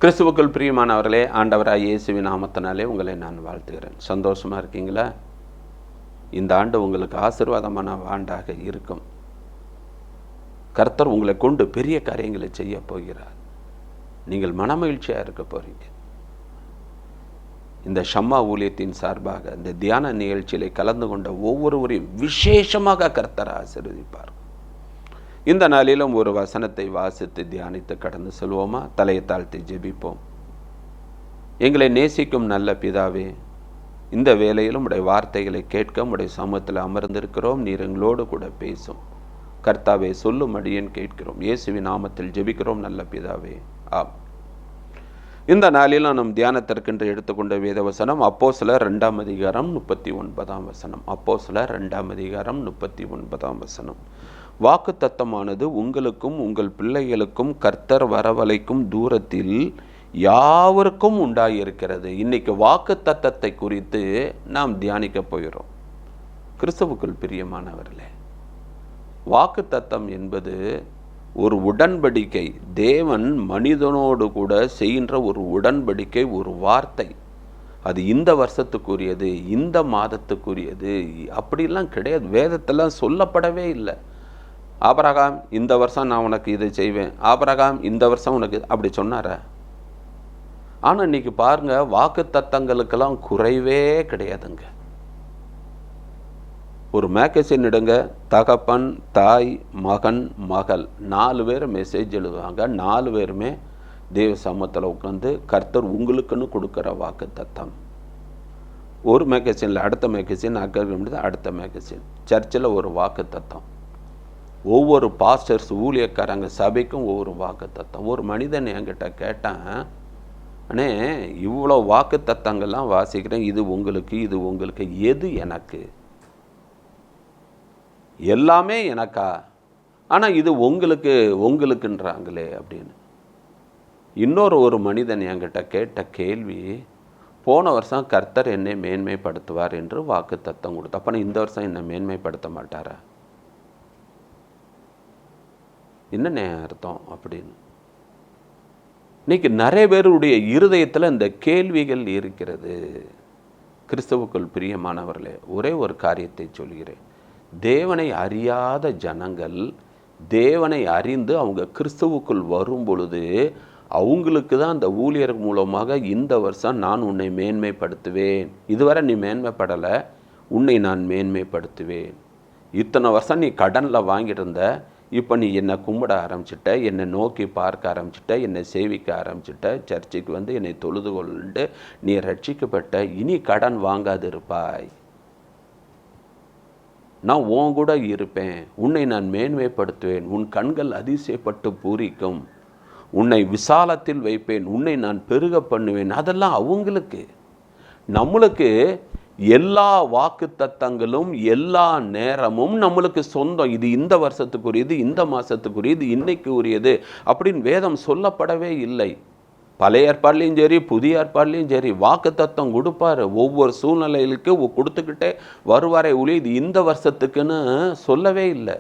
கிறிஸ்துவுக்குள் பிரியமானவர்களே, ஆண்டவராகிய இயேசுவின் நாமத்தினாலே உங்களை நான் வாழ்த்துகிறேன். சந்தோஷமாக இருக்கீங்களா? இந்த ஆண்டு உங்களுக்கு ஆசீர்வாதமான ஆண்டாக இருக்கும். கர்த்தர் உங்களை கொண்டு பெரிய காரியங்களை செய்ய போகிறார். நீங்கள் மனமகிழ்ச்சியாக இருக்க போகிறீங்க. இந்த ஷம்மா ஊழியத்தின் சார்பாக இந்த தியான நிகழ்ச்சியிலே கலந்து கொண்ட ஒவ்வொருவரையும் விசேஷமாக கர்த்தர் ஆசீர்வதிப்பார். இந்த நாளிலும் ஒரு வசனத்தை வாசித்து தியானித்து கடந்து செல்வோமா? தலையை தாழ்த்தி ஜெபிப்போம். எங்களை நேசிக்கும் நல்ல பிதாவே, இந்த வேளையிலும் உடைய வார்த்தைகளை கேட்க உடைய சமூகத்தில் அமர்ந்திருக்கிறோம். நீர் எங்களோடு கூட பேசும் கர்த்தாவே, சொல்லும் அடியேன் கேட்கிறோம். இயேசுவின் நாமத்தில் ஜெபிக்கிறோம் நல்ல பிதாவே, ஆம். இந்த நாளிலும் நம் தியானத்திற்கென்று எடுத்துக்கொண்ட வேத வசனம் அப்போஸ்தலர் 2ஆம் அதிகாரம் 39ஆம் வசனம். அப்போஸ்தலர் 2ஆம் அதிகாரம் 39ஆம் வசனம். வாக்குத்தத்தமானது உங்களுக்கும் உங்கள் பிள்ளைகளுக்கும் கர்த்தர் வரவழைக்கும் தூரத்தில் யாவருக்கும் உண்டாயிருக்கிறது. இன்னைக்கு வாக்குத்தத்தத்தை குறித்து நாம் தியானிக்க போகிறோம். கிறிஸ்துவுக்குள் பிரியமானவர்களே, வாக்குத்தத்தம் என்பது ஒரு உடன்படிக்கை. தேவன் மனிதனோடு கூட செய்கின்ற ஒரு உடன்படிக்கை, ஒரு வார்த்தை. அது இந்த வருஷத்துக்குரியது, இந்த மாதத்துக்குரியது அப்படிலாம் கிடையாது. வேதத்தெல்லாம் சொல்லப்படவே இல்லை. ஆபிரகாம் இந்த வருஷம் நான் உனக்கு இதை செய்வேன், ஆபிரகாம் இந்த வருஷம் உனக்கு அப்படி சொன்னார. ஆனால் இன்னைக்கு பாருங்க, வாக்குத்தத்தங்களுக்கெல்லாம் குறைவே கிடையாதுங்க. ஒரு மேகசின் எடுங்க, தகப்பன், தாய், மகன், மகள் 4 பேர் மெசேஜ் எழுதுவாங்க. 4 பேருமே தேவ சமூகத்தில் உட்காந்து கர்த்தர் உங்களுக்குன்னு கொடுக்குற வாக்குத்தத்தம். ஒரு மேகசினில் அடுத்த மேகசின், அடுத்த மேகசின், சர்ச்சில் ஒரு வாக்குத்தத்தம். ஒவ்வொரு பாஸ்டர்ஸ், ஊழியக்காரங்க, சபைக்கும் ஒவ்வொரு வாக்குத்தத்தம். ஒரு மனிதன் என்கிட்ட கேட்டான், அண்ணே இவ்வளோ வாக்குத்தத்தங்கள்லாம் வாசிக்கிறேன், இது உங்களுக்கு, இது உங்களுக்கு, எது எனக்கு? எல்லாமே எனக்கா? ஆனால் இது உங்களுக்குன்றாங்களே அப்படின்னு. ஒரு மனிதன் என்கிட்ட கேட்ட கேள்வி, போன வருஷம் கர்த்தர் என்னை மேன்மைப்படுத்துவார் என்று வாக்குத்தத்தம் கொடுத்து, அப்போ இந்த வருஷம் என்னை மேன்மைப்படுத்த மாட்டாரா? என்னென்ன அர்த்தம் அப்படின்னு. இன்னைக்கு நிறைய பேருடைய இருதயத்தில் இந்த கேள்விகள் இருக்கிறது. கிறிஸ்துவுக்குள் பிரியமானவர்களே, ஒரே ஒரு காரியத்தை சொல்கிறேன். தேவனை அறியாத ஜனங்கள் தேவனை அறிந்து அவங்க கிறிஸ்துவுக்குள் வரும் பொழுது அவங்களுக்கு தான் அந்த ஊழியர் மூலமாக இந்த வருஷம் நான் உன்னை மேன்மைப்படுத்துவேன், இதுவரை நீ மேன்மைப்படலை, உன்னை நான் மேன்மைப்படுத்துவேன். இத்தனை வருஷம் நீ கடனில் வாங்கிட்டு இருந்த, இப்போ நீ என்னை கும்பிட ஆரம்பிச்சிட்ட, என்னை நோக்கி பார்க்க ஆரம்பிச்சிட்ட, என்னை சேவிக்க ஆரம்பிச்சிட்ட, சர்ச்சுக்கு வந்து என்னை தொழுது கொண்டு நீ ரட்சிக்கப்பட்ட, இனி கடன் வாங்காது இருப்பாய், நான் உன் கூட இருப்பேன், உன்னை நான் மேன்மைப்படுத்துவேன், உன் கண்கள் அதிசயப்பட்டு பூரிக்கும், உன்னை விசாலத்தில் வைப்பேன், உன்னை நான் பெருக பண்ணுவேன். அதெல்லாம் அவங்களுக்கு. நம்மளுக்கு எல்லா வாக்குத்தத்தங்களும் எல்லா நேரமும் நம்மளுக்கு சொந்தம். இது இந்த வருஷத்துக்குரியது, இந்த மாதத்துக்குரியது, இன்னைக்கு உரியது அப்படின்னு வேதம் சொல்லப்படவே இல்லை. பழைய ஏற்பாடுலையும் சரி, புதிய ஏற்பாடுலையும் சரி, வாக்குத்தத்தம் கொடுப்பார். ஒவ்வொரு சூழ்நிலைகளுக்கு கொடுத்துக்கிட்டே வருவாரே ஒழிய இது இந்த வருஷத்துக்குன்னு சொல்லவே இல்லை.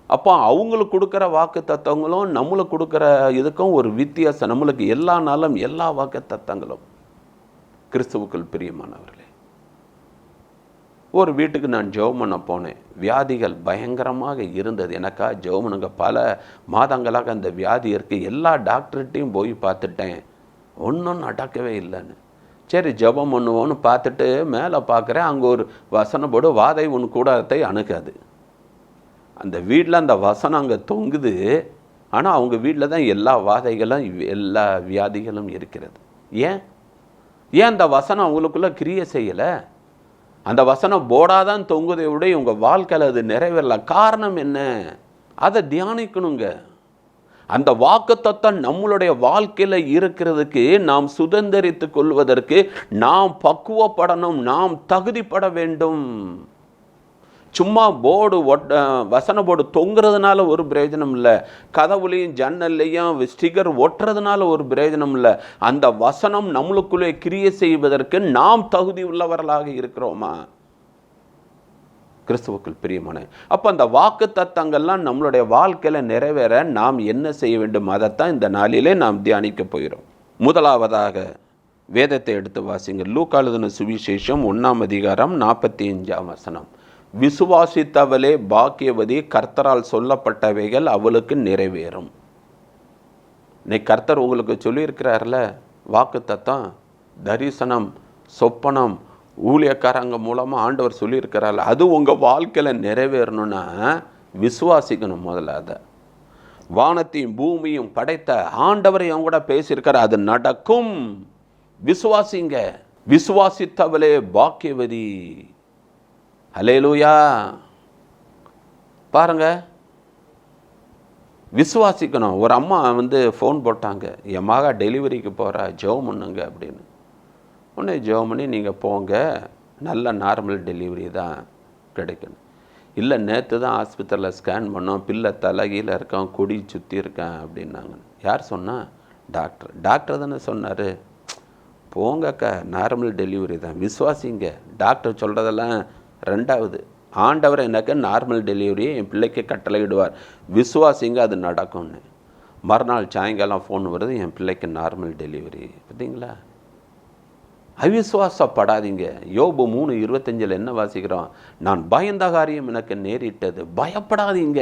அப்போ அவங்களுக்கு கொடுக்குற வாக்குத்தத்தங்களும் நம்மளுக்கு கொடுக்குற இதுக்கும் ஒரு வித்தியாசம். நம்மளுக்கு எல்லா நாளும் எல்லா வாக்குத்தத்தங்களும். கிறிஸ்துவுக்குள் பிரியமானவர்களே, ஒரு வீட்டுக்கு நான் ஜெபம் பண்ண போனேன். வியாதிகள் பயங்கரமாக இருந்தது. எனக்கா ஜெபம் பண்ணுங்க, பல மாதங்களாக அந்த வியாதி இருக்குது. எல்லா டாக்டர்கிட்டையும் போய் பார்த்துட்டேன், ஒன்றும் நடக்கவே இல்லைன்னு. சரி ஜெபம் பண்ணுவோன்னு பார்த்துட்டு மேலே பார்க்குறேன், அங்கே ஒரு வசனம் போடு, வாதை உன் கூடாரத்தை அணுகாது. அந்த வீட்டில் அந்த வசனம் அங்கே தொங்குது. ஆனால் அவங்க வீட்டில் தான் எல்லா வாதைகளும் எல்லா வியாதிகளும் இருக்கிறது. ஏன் அந்த வசனம் அவங்களுக்குள்ள கிரியை செய்யலை? அந்த வசனம் போடாதான் தொங்குதை விட உங்கள் வாழ்க்கையில் அது நிறைவேறல. காரணம் என்ன? அதை தியானிக்கணுங்க. அந்த வாக்குத்தத்தம் நம்மளுடைய வாழ்க்கையில் இருக்கிறதுக்கு, நாம் சுதந்திரித்து கொள்வதற்கு நாம் பக்குவப்படணும், நாம் தகுதிப்பட வேண்டும். சும்மா வசன போர்டு தொங்குறதுனால ஒரு பிரயோஜனம் இல்லை. கதவுலையும் ஜன்னல்லையும் ஸ்டிக்கர் ஒட்டுறதுனால ஒரு பிரயோஜனம் இல்லை. அந்த வசனம் நம்மளுக்குள்ளே கிரியை செய்வதற்கு நாம் தகுதி உள்ளவர்களாக இருக்கிறோமா? கிறிஸ்துவுக்குள் பிரியமான, அப்போ அந்த வாக்குத்தத்தங்கள்லாம் நம்மளுடைய வாழ்க்கையில் நிறைவேற நாம் என்ன செய்ய வேண்டும்? அதைத்தான் இந்த நாளிலே நாம் தியானிக்க போகிறோம். முதலாவதாக வேதத்தை எடுத்து வாசிங்க. லூக்கா எழுதின சுவிசேஷம் 1ஆம் அதிகாரம் 45ஆம் வசனம். விசுவாசித்தவளே பாக்கியவதி, கர்த்தரால் சொல்லப்பட்டவைகள் அவளுக்கு நிறைவேறும். இன்னைக்கு கர்த்தர் உங்களுக்கு சொல்லியிருக்கிறார்ல, வாக்கு தத்தம், தரிசனம், சொப்பனம், ஊழியக்காரங்க மூலமாக ஆண்டவர் சொல்லியிருக்கிறார்ல, அது உங்கள் வாழ்க்கையில் நிறைவேறணும்னா விசுவாசிக்கணும். முதல்ல அதை வானத்தையும் பூமியும் படைத்த ஆண்டவரையும் கூட பேசியிருக்கார், அது நடக்கும். விசுவாசிங்க. விசுவாசித்தவளே பாக்கியவதி. அல்லேலூயா. பாருங்க, விசுவாசிக்கணும். ஒரு அம்மா ஃபோன் போட்டாங்க, என் மகா டெலிவரிக்கு போகிறா, ஜெபம் பண்ணுங்க அப்படின்னு. உடனே ஜெபம் பண்ணி நீங்கள் போங்க, நல்ல நார்மல் டெலிவரி தான் கிடைக்கணும். இல்லை, நேற்று தான் ஆஸ்பத்திரியில் ஸ்கேன் பண்ணோம், பிள்ளை தலைகீழ இருக்கான், கொடி சுற்றி இருக்கேன் அப்படின்னாங்க. யார் சொன்னால்? டாக்டர் தானே சொன்னார். போங்கக்கா, நார்மல் டெலிவரி தான், விசுவாசிங்க. டாக்டர் சொல்கிறதெல்லாம் ரெண்டாவது. ஆண்டவர் எனக்கு நார்மல் டெலிவரியை என் பிள்ளைக்கு கட்டளையிடுவார், விசுவாசிங்க, அது நடக்கும்னு. மறுநாள் சாயங்காலம் ஃபோன் வருது, என் பிள்ளைக்கு நார்மல் டெலிவரி. பார்த்தீங்களா? அவிசுவாசப்படாதீங்க. யோபு 3:25 என்ன வாசிக்கிறோம்? நான் பயந்த காரியம் எனக்கு நேரிட்டது. பயப்படாதீங்க.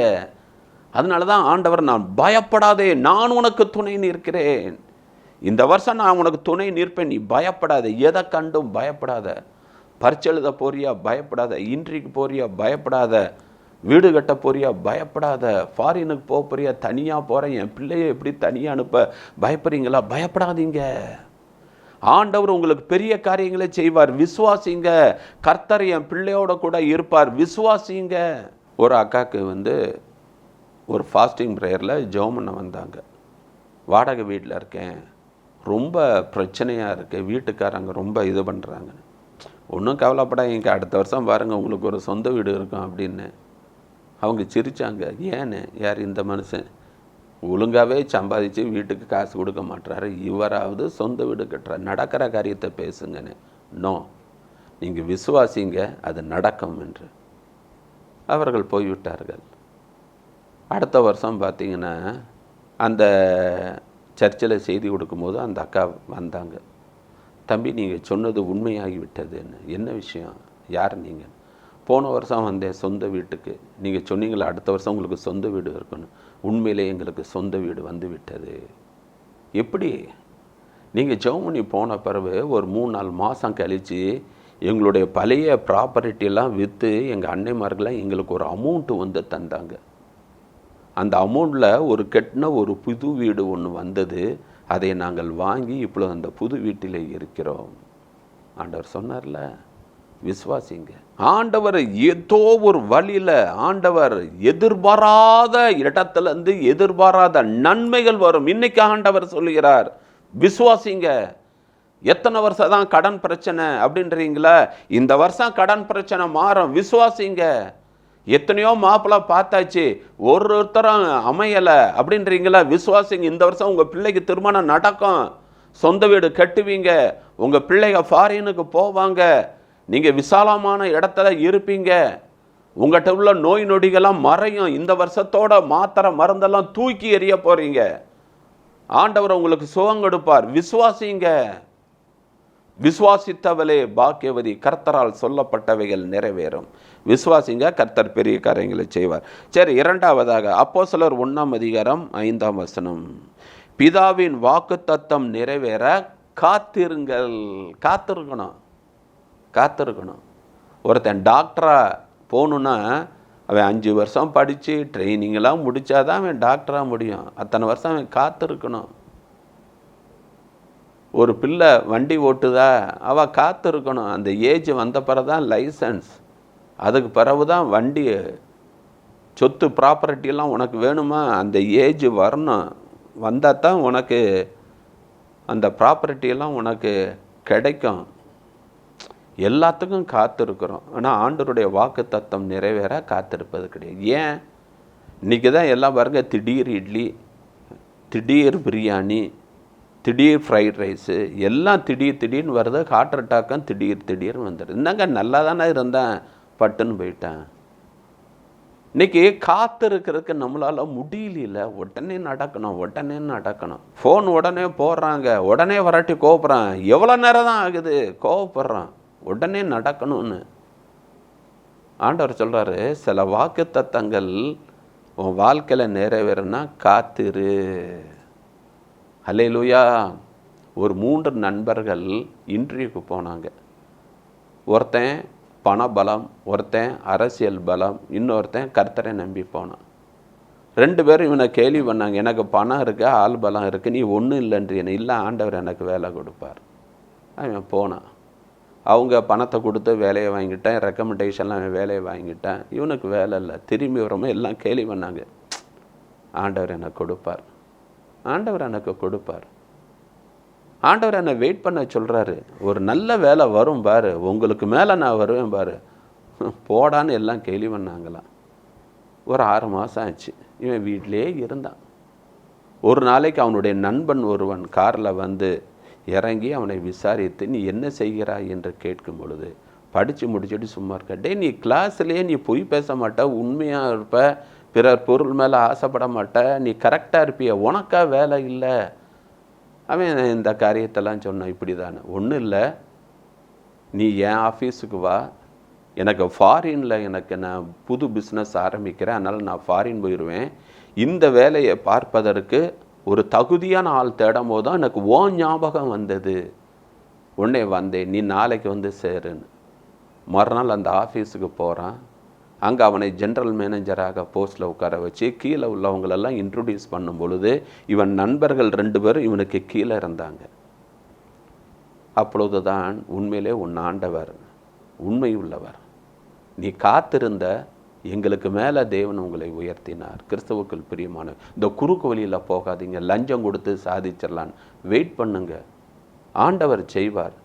அதனால தான் ஆண்டவர், நான் பயப்படாதே, நான் உனக்கு துணை நிற்கிறேன். இந்த வருஷம் நான் உனக்கு துணை நிற்பேன், நீ பயப்படாத. எதை கண்டும் பயப்படாத. பரீட்சை எழுத போறியா? பயப்படாத. இன்ட்ரிக்கு போறியா? பயப்படாத. வீடு கட்ட போறியா? பயப்படாத. ஃபாரினுக்கு போக போறியா? தனியாக போகிறேன், என் பிள்ளையை எப்படி தனியாக அனுப்ப பயப்படுறீங்களா? பயப்படாதீங்க. ஆண்டவர் உங்களுக்கு பெரிய காரியங்களை செய்வார். விசுவாசிங்க. கர்த்தர் என் பிள்ளையோட கூட இருப்பார், விசுவாசிங்க. ஒரு அக்காவுக்கு ஒரு ஃபாஸ்டிங் ப்ரேயரில் ஜெபம் பண்ண வந்தாங்க. வாடகை வீட்டில் இருக்கேன், ரொம்ப பிரச்சனையாக இருக்குது, வீட்டுக்காரங்க ரொம்ப இது பண்ணுறாங்க. ஒன்றும் கவலைப்படாதீங்க, அடுத்த வருஷம் பாருங்கள் உங்களுக்கு ஒரு சொந்த வீடு இருக்கும் அப்படின்னு. அவங்க சிரித்தாங்க. ஏன்னு? யார்? இந்த மனுஷன் ஒழுங்காகவே சம்பாதிச்சு வீட்டுக்கு காசு கொடுக்க மாட்டுறாரு, இவராவது சொந்த வீடு கட்டுறாரு. நடக்கிற காரியத்தை பேசுங்கன்னு. நோ, நீங்கள் விசுவாசிங்க, அது நடக்கும் என்று. அவர்கள் போய்விட்டார்கள். அடுத்த வருஷம் பார்த்தீங்கன்னா அந்த சர்ச்சில் செய்தி கொடுக்கும்போது அந்த அக்கா வந்தாங்க. தம்பி, நீங்கள் சொன்னது உண்மையாகிவிட்டதுன்னு. என்ன விஷயம்? யார் நீங்கள்? போன வருஷம் வந்தேன் சொந்த வீட்டுக்கு, நீங்கள் சொன்னீங்களா அடுத்த வருஷம் உங்களுக்கு சொந்த வீடு இருக்கணும். உண்மையிலே எங்களுக்கு சொந்த வீடு வந்து விட்டது. எப்படி? நீங்கள் ஜெபம் பண்ணி போன பிறகு ஒரு 3-4 மாதம் கழித்து எங்களுடைய பழைய ப்ராப்பர்ட்டியெல்லாம் விற்று எங்கள் அன்னைமார்கள்லாம் எங்களுக்கு ஒரு அமௌண்ட்டு தந்தாங்க. அந்த அமௌண்ட்டில் ஒரு கட்டின ஒரு புது வீடு ஒன்று வந்தது. அதை நாங்கள் வாங்கி இப்பொழுது அந்த புது வீட்டில் இருக்கிறோம். ஆண்டவர் சொன்னார்ல, விசுவாசிங்க. ஆண்டவர் ஏதோ ஒரு வழியில், ஆண்டவர் எதிர்பாராத இடத்துலேருந்து எதிர்பாராத நன்மைகள் வரும். இன்னைக்கு ஆண்டவர் சொல்லுகிறார், விசுவாசிங்க. எத்தனை வருஷம் தான் கடன் பிரச்சனை அப்படின்றீங்களா? இந்த வருஷம் கடன் பிரச்சனை மாறும், விசுவாசிங்க. எத்தனையோ மாப்பிள்ளை பார்த்தாச்சு, ஒருத்தரும் அமையலை அப்படின்றீங்களா? விசுவாசிங்க. இந்த வருஷம் உங்கள் பிள்ளைக்கு திருமணம் நடக்கும், சொந்த வீடு கட்டுவீங்க, உங்கள் பிள்ளைங்க ஃபாரினுக்கு போவாங்க, நீங்கள் விசாலமான இடத்துல இருப்பீங்க, உங்கள்கிட்ட உள்ள நோய் நொடிகள்லாம் மறையும். இந்த வருஷத்தோட மாத்திரை மருந்தெல்லாம் தூக்கி எறிய போகிறீங்க. ஆண்டவர் உங்களுக்கு சுகம் கொடுப்பார், விசுவாசிங்க. விசுவாசித்தவளே பாக்கியவதி, கர்த்தரால் சொல்லப்பட்டவைகள் நிறைவேறும். விசுவாசிங்க, கர்த்தர் பெரிய காரியங்களை செய்வார். சரி, இரண்டாவதாக அப்போஸ்தலர் 1ஆம் அதிகாரம் 5ஆம் வசனம். பிதாவின் வாக்குத்தத்தம் நிறைவேற காத்திருங்கள். காத்திருக்கணும். ஒருத்தன் டாக்டராக போகணுன்னா அவன் 5 வருஷம் படித்து ட்ரைனிங்கெல்லாம் முடித்தாதான் அவன் டாக்டராக முடியும். அத்தனை வருஷம் அவன் காத்திருக்கணும். ஒரு பிள்ளை வண்டி ஓட்டுதா, அவள் காத்திருக்கணும். அந்த ஏஜ் வந்த பிறகு தான் லைசன்ஸ், அதுக்கு பிறகு தான் வண்டி, சொத்து ப்ராப்பர்ட்டியெல்லாம் உனக்கு வேணுமா, அந்த ஏஜ் வரணும். வந்தால் தான் உனக்கு அந்த ப்ராப்பர்ட்டியெல்லாம் உனக்கு கிடைக்கும். எல்லாத்துக்கும் காத்திருக்கிறோம். ஆனால் ஆண்டவருடைய வாக்கு தத்தம் நிறைவேற காத்திருப்பது கிடையாது. ஏன்? இன்றைக்கி தான் எல்லாம் பாருங்க, திடீர் இட்லி, திடீர் பிரியாணி, திடீர் ஃப்ரைட் ரைஸு, எல்லாம் திடீர்னு வருது. ஹார்ட் அட்டாக்கும் திடீர்னு வந்துடுது. என்னங்க நல்லா தானே இருந்தேன், பட்டுன்னு போயிட்டேன். இன்னைக்கு காத்திருக்கிறதுக்கு நம்மளால முடியல. உடனே நடக்கணும். ஃபோன் உடனே போடுறாங்க, உடனே வராட்டி கோவப்படுறான். எவ்வளோ நேரம் தான் ஆகுது, கோவப்படுறான். உடனே நடக்கணும்னு ஆண்டவர் சொல்றாரு. சில வாக்கு தத்தங்கள் உன் வாழ்க்கையில் நிறைவேறுனா காத்திரு. அல்லேலூயா. ஒரு 3 நண்பர்கள் இன்டர்வியூக்கு போனாங்க. ஒருத்தன் பணபலம், ஒருத்தன் அரசியல் பலம், இன்னொருத்தன் கர்த்தரை நம்பி போனான். 2 பேரும் இவனை கேள்வி பண்ணாங்க. எனக்கு பணம் இருக்கு, ஆள் பலம் இருக்குது, நீ ஒன்றும் இல்லைன்றீன்னு. இல்லை, ஆண்டவர் எனக்கு வேலை கொடுப்பார். அவன் போனான். அவங்க பணத்தை கொடுத்து வேலையை வாங்கிட்டேன், ரெக்கமெண்டேஷன்லாம் அவன் வேலையை வாங்கிட்டான். இவனுக்கு வேலை இல்லை. திரும்பி வரமே எல்லாம் கேள்வி பண்ணாங்க. ஆண்டவர் எனக்கு கொடுப்பார், ஆண்டவர் எனக்கு கொடுப்பார். ஆண்டவர் என்னை வெயிட் பண்ண சொல்கிறாரு. ஒரு நல்ல வேலை வரும் பாரு, உங்களுக்கு மேலே நான் வருவேன் பாரு. போடான்னு எல்லாம் கேள்வி பண்ணாங்களாம். ஒரு 6 மாதம் ஆச்சு. இவன் வீட்டிலே இருந்தான். ஒரு நாளைக்கு அவனுடைய நண்பன் ஒருவன் காரில் வந்து இறங்கி அவனை விசாரித்து, நீ என்ன செய்கிறாய் என்று கேட்கும் பொழுது, படித்து முடிச்சுட்டு சும்மா இருக்க. டே, நீ கிளாஸ்லேயே நீ பொய் பேச மாட்ட, உண்மையாக இருப்ப, பிறர் பொருள் மேலே ஆசைப்பட மாட்ட, நீ கரெக்டாக இருப்பிய, உனக்கா வேலை இல்லை. அவன் இந்த காரியத்தெல்லாம் சொன்னான். இப்படி தானே, ஒன்றும் இல்லை, நீ என் ஆஃபீஸுக்கு வா, எனக்கு ஃபாரினில் எனக்கு நான் புது பிஸ்னஸ் ஆரம்பிக்கிறேன், அதனால் நான் ஃபாரின் போயிடுவேன். இந்த வேலையை பார்ப்பதற்கு ஒரு தகுதியான ஆள் தேடும் போது தான் எனக்கு ஞாபகம் வந்தது. உடனே வந்தேன், நீ நாளைக்கு வந்து சேருன்னு. மறுநாள் அந்த ஆஃபீஸுக்கு போகிறான். அங்கே அவனை ஜென்ரல் மேனேஜராக போஸ்ட்டில் உட்கார வச்சு கீழே உள்ளவங்களெல்லாம் இன்ட்ரடியூஸ் பண்ணும் பொழுது இவன் நண்பர்கள் 2 பேரும் இவனுக்கு கீழே இருந்தாங்க. அப்பொழுது தான் உண்மையிலே உன் ஆண்டவர் உண்மை உள்ளவர், நீ காத்திருந்த எங்களுக்கு மேலே தேவன் உங்களை உயர்த்தினார். கிறிஸ்தவுக்குள் பிரியமான, இந்த குறுக்கு வழியில் போகாதீங்க, லஞ்சம் கொடுத்து சாதிச்சிடலான்னு வெயிட் பண்ணுங்க, ஆண்டவர் செய்வார்.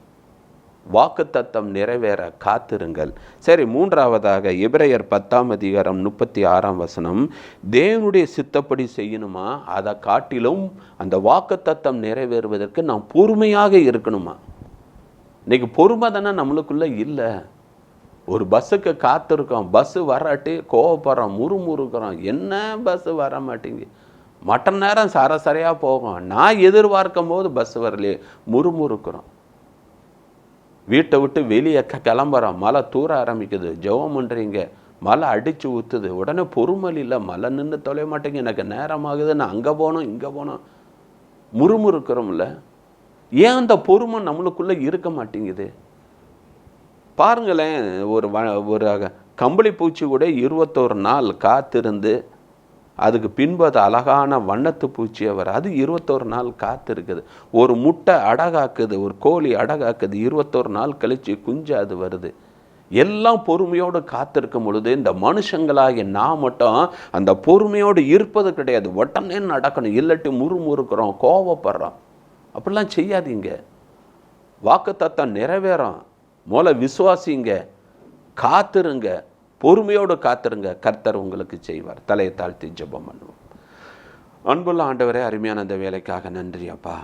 வாக்குத்தத்தம் நிறைவேற காத்திருங்கள். சரி, 3ஆவதாக எபிரெயர் 10:36 தேவனுடைய சித்தப்படி செய்யணுமா, அதை காட்டிலும் அந்த வாக்குத்தத்தம் நிறைவேறுவதற்கு நாம் பொறுமையாக இருக்கணுமா. இன்னைக்கு பொறுமை தானே நம்மளுக்குள்ள இல்லை. ஒரு பஸ்ஸுக்கு காத்திருக்கோம், பஸ்ஸு வராட்டி கோவப்படுறோம், முறுமுறுக்கிறோம். என்ன பஸ்ஸு வர மாட்டேங்குது, மற்ற நேரம் சரசரையாக போகும், நான் எதிர்பார்க்கும் போது பஸ் வரலையே, முறுமுறுக்கிறோம். வீட்டை விட்டு வெளியே கிளம்புறோம், மழை தூர ஆரம்பிக்குது, ஜெபம் பண்ணுறீங்க, மழை அடித்து ஊற்றுது, உடனே பொறுமல் இல்லை, மழை நின்று தொலைய மாட்டேங்க, எனக்கு நேரமாகுது, நான் அங்கே போகணும் இங்கே போகணும், முறுமுறுக்கிறோம்ல. ஏன் அந்த பொறுமை நம்மளுக்குள்ளே இருக்க மாட்டேங்குது? பாருங்களேன், ஒரு கம்பளி பூச்சி கூட 21 நாள் காத்திருந்து அதுக்கு பின்பு அது அழகான வண்ணத்து பூச்சியை வர, அது 21 நாள் காத்திருக்குது. ஒரு முட்டை அடகாக்குது, ஒரு கோழி அடகாக்குது, 21 நாள் கழித்து குஞ்சு அது வருது. எல்லாம் பொறுமையோடு காத்திருக்கும் பொழுது இந்த மனுஷங்களாகிய நான் மட்டும் அந்த பொறுமையோடு இருப்பது கிடையாது. உடனே நடக்கணும், இல்லாட்டி முறுமுறுக்கிறோம், கோவப்படுறோம். அப்படிலாம் செய்யாதீங்க. வாக்குத்தத்தம் நிறைவேறும், மூல விசுவாசிங்க, காத்திருங்க, பொறுமையோடு காத்திருங்க, கர்த்தர் உங்களுக்கு செய்வார். தலையை தாழ்த்தி ஜெபம் பண்ணுவோம். அன்புள்ள ஆண்டவரே, அருமையான அந்த வேலைக்காக நன்றி அப்பா.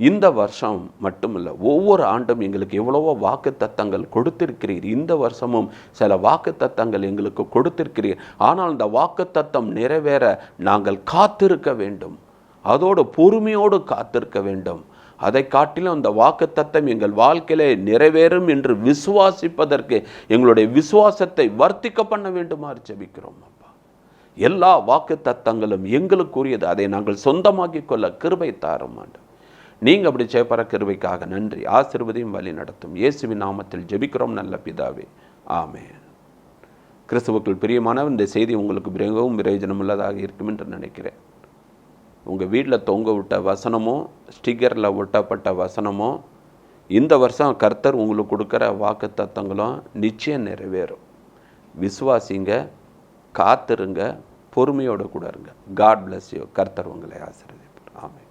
இந்த வருஷம் மட்டுமில்லை, ஒவ்வொரு ஆண்டும் எங்களுக்கு எவ்வளவோ வாக்கு தத்தங்கள் கொடுத்திருக்கிறீர். இந்த வருஷமும் சில வாக்கு தத்தங்கள் எங்களுக்கு கொடுத்திருக்கிறீர். ஆனால் இந்த வாக்கு தத்தம் நிறைவேற நாங்கள் காத்திருக்க வேண்டும், அதோடு பொறுமையோடு காத்திருக்க வேண்டும். அதை காட்டிலும் அந்த வாக்குத்தத்தம் எங்கள் வாழ்க்கையிலே நிறைவேறும் என்று விசுவாசிப்பதற்கு எங்களுடைய விசுவாசத்தை வர்த்திக்க பண்ண வேண்டுமாறு ஜெபிக்கிறோம் அப்பா. எல்லா வாக்குத்தத்தங்களும் எங்களுக்குரியது, அதை நாங்கள் சொந்தமாக்கி கொள்ள கிருபை தாரும் ஆண்டவரே. நீங்கள் அப்படி செய்யப்பற கிருபைக்காக நன்றி. ஆசீர்வதியும் வழி நடத்தும் இயேசுவின் நாமத்தில் ஜெபிக்கிறோம் நல்ல பிதாவே, ஆமென். கிறிஸ்துவுக்குள் பிரியமானவர், இந்த செய்தி உங்களுக்கு மிகவும் பிரயோஜனம் உள்ளதாக இருக்கும் என்று நினைக்கிறேன். உங்கள் வீட்டில் தொங்க விட்ட வசனமோ, ஸ்டிக்கரில் ஒட்டப்பட்ட வசனமோ, இந்த வருஷம் கர்த்தர் உங்களுக்கு கொடுக்குற வாக்கு தத்தங்களும் நிச்சயம் நிறைவேறும். விசுவாசிங்க, காத்திருங்க, பொறுமையோடு கூட இருங்க. God bless you. கர்த்தர் உங்களை ஆசீர்வதிப்பார். ஆமென்.